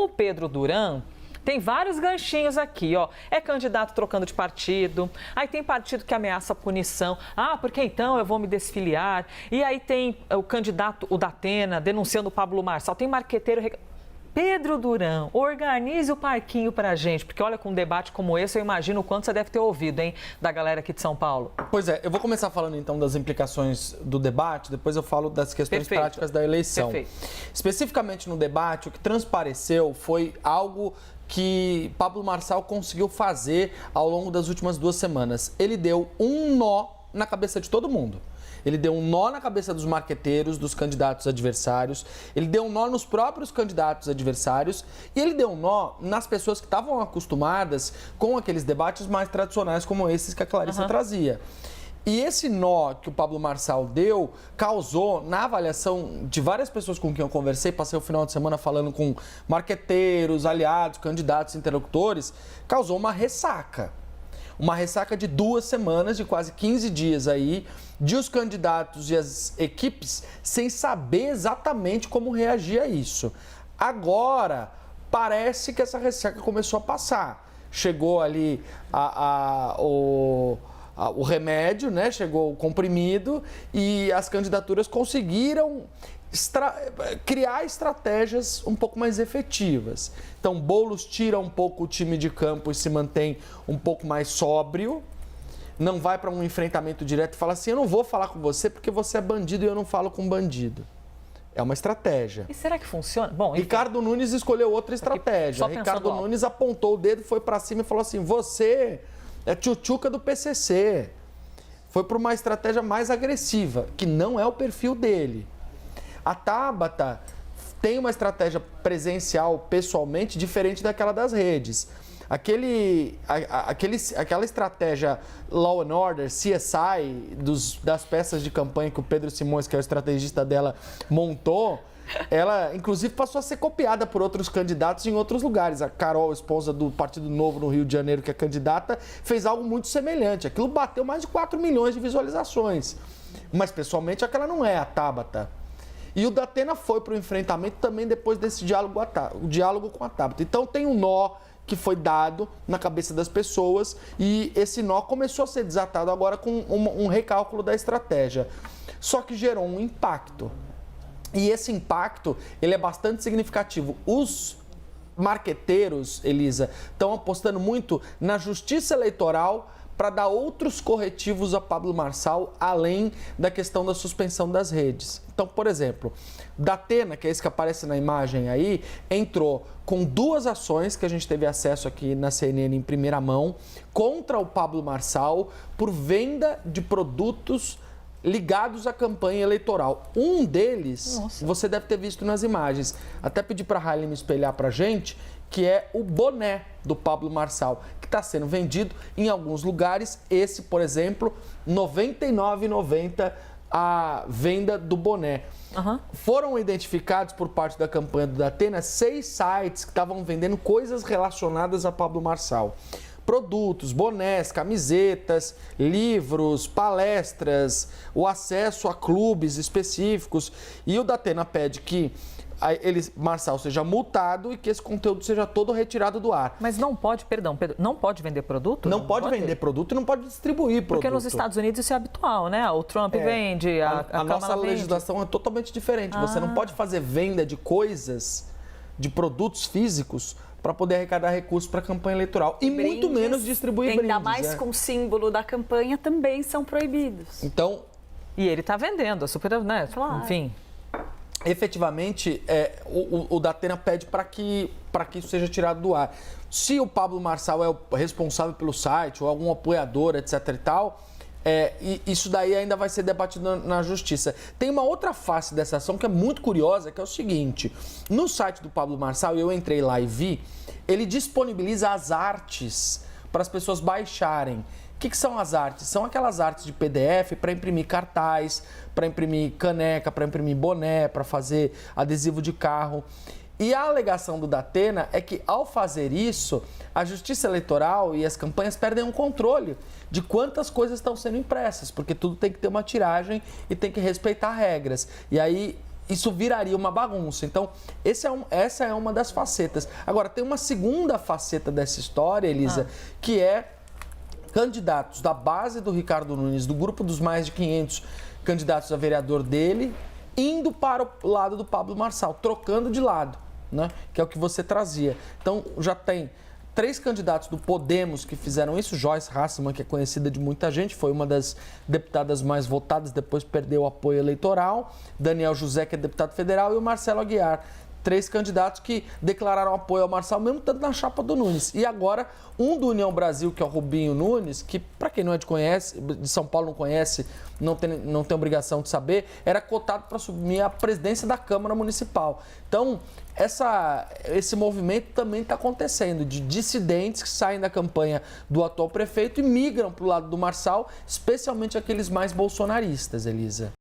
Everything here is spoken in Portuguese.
O Pedro Duran tem vários ganchinhos aqui, ó. É candidato trocando de partido, aí tem partido que ameaça punição. Ah, porque então eu vou me desfiliar. E aí tem o candidato, o Datena, denunciando o Pablo Marçal. Tem marqueteiro... Pedro Duran, organize o parquinho pra gente, porque olha, com um debate como esse, eu imagino o quanto você deve ter ouvido, hein, da galera aqui de São Paulo. Pois é, eu vou começar falando então das implicações do debate, depois eu falo das questões práticas da eleição. Especificamente no debate, o que transpareceu foi algo que Pablo Marçal conseguiu fazer ao longo das últimas 2 semanas. Ele deu um nó na cabeça de todo mundo. Ele deu um nó na cabeça dos marqueteiros, dos candidatos adversários, ele deu um nó nos próprios candidatos adversários e ele deu um nó nas pessoas que estavam acostumadas com aqueles debates mais tradicionais como esses que a Clarissa trazia. E esse nó que o Pablo Marçal deu causou, na avaliação de várias pessoas com quem eu conversei, passei o final de semana falando com marqueteiros, aliados, candidatos, interlocutores, causou uma ressaca. Uma ressaca de 2 semanas, de quase 15 dias aí, de os candidatos e as equipes sem saber exatamente como reagir a isso. Agora, parece que essa ressaca começou a passar. Chegou ali o remédio, né? Chegou o comprimido e as candidaturas conseguiram criar estratégias um pouco mais efetivas. Então, Boulos tira um pouco o time de campo e se mantém um pouco mais sóbrio. Não vai para um enfrentamento direto e fala assim, eu não vou falar com você porque você é bandido e eu não falo com bandido. É uma estratégia. E será que funciona? Bom, enfim. Ricardo Nunes escolheu outra estratégia. Ricardo Nunes apontou o dedo, foi para cima e falou assim, você é tchutchuca do PCC. Foi para uma estratégia mais agressiva, que não é o perfil dele. A Tabata tem uma estratégia presencial, pessoalmente, diferente daquela das redes. Aquela estratégia Law and Order, CSI, das peças de campanha que o Pedro Simões, que é o estrategista dela, montou, ela, inclusive, passou a ser copiada por outros candidatos em outros lugares. A Carol, esposa do Partido Novo no Rio de Janeiro, que é candidata, fez algo muito semelhante. Aquilo bateu mais de 4 milhões de visualizações. Mas, pessoalmente, aquela não é a Tabata. E o Datena foi para o enfrentamento também depois desse diálogo com a Tabata. Então tem um nó que foi dado na cabeça das pessoas e esse nó começou a ser desatado agora com um recálculo da estratégia. Só que gerou um impacto. E esse impacto, ele é bastante significativo. Os marqueteiros, Elisa, estão apostando muito na justiça eleitoral para dar outros corretivos a Pablo Marçal, além da questão da suspensão das redes. Então, por exemplo, Datena, que é esse que aparece na imagem aí, entrou com 2 ações que a gente teve acesso aqui na CNN em primeira mão, contra o Pablo Marçal por venda de produtos ligados à campanha eleitoral. Um deles, você deve ter visto nas imagens, até pedi para a Haile me espelhar para a gente, que é o boné do Pablo Marçal, que está sendo vendido em alguns lugares. Esse, por exemplo, R$ 99,90 a venda do boné. Foram identificados por parte da campanha do Datena 6 sites que estavam vendendo coisas relacionadas a Pablo Marçal. Produtos, bonés, camisetas, livros, palestras, o acesso a clubes específicos. E o Datena pede que Marçal seja multado e que esse conteúdo seja todo retirado do ar. Mas não pode, Pedro, não pode vender produto? Não pode vender produto e não pode distribuir produto. Porque nos Estados Unidos isso é habitual, né? O Trump vende, a nossa legislação é totalmente diferente. Você não pode fazer venda de coisas, de produtos físicos, para poder arrecadar recursos para a campanha eleitoral. E brindes, muito menos distribuir brindes. Ainda mais com o símbolo da campanha também são proibidos. Então... E ele está vendendo, é super, né? Claro. Enfim... Efetivamente, o Datena pede para que isso seja tirado do ar. Se o Pablo Marçal é o responsável pelo site ou algum apoiador, etc. e tal, isso daí ainda vai ser debatido na justiça. Tem uma outra face dessa ação que é muito curiosa, que é o seguinte: no site do Pablo Marçal, eu entrei lá e vi, ele disponibiliza as artes para as pessoas baixarem. O que são as artes? São aquelas artes de PDF para imprimir cartaz, para imprimir caneca, para imprimir boné, para fazer adesivo de carro. E a alegação do Datena é que, ao fazer isso, a Justiça Eleitoral e as campanhas perdem um controle de quantas coisas estão sendo impressas, porque tudo tem que ter uma tiragem e tem que respeitar regras. E aí isso viraria uma bagunça. Então, essa é uma das facetas. Agora, tem uma segunda faceta dessa história, Elisa, que é candidatos da base do Ricardo Nunes, do grupo dos mais de 500 candidatos a vereador dele, indo para o lado do Pablo Marçal, trocando de lado, né? Que é o que você trazia. Então, já tem 3 candidatos do Podemos que fizeram isso. Joyce Hasselmann, que é conhecida de muita gente, foi uma das deputadas mais votadas, depois perdeu o apoio eleitoral. Daniel José, que é deputado federal, e o Marcelo Aguiar. 3 candidatos que declararam apoio ao Marçal, mesmo tanto na chapa do Nunes. E agora, um do União Brasil, que é o Rubinho Nunes, que para quem não é de São Paulo não conhece, não tem obrigação de saber, era cotado para assumir a presidência da Câmara Municipal. Então, esse movimento também está acontecendo, de dissidentes que saem da campanha do atual prefeito e migram para o lado do Marçal, especialmente aqueles mais bolsonaristas, Elisa.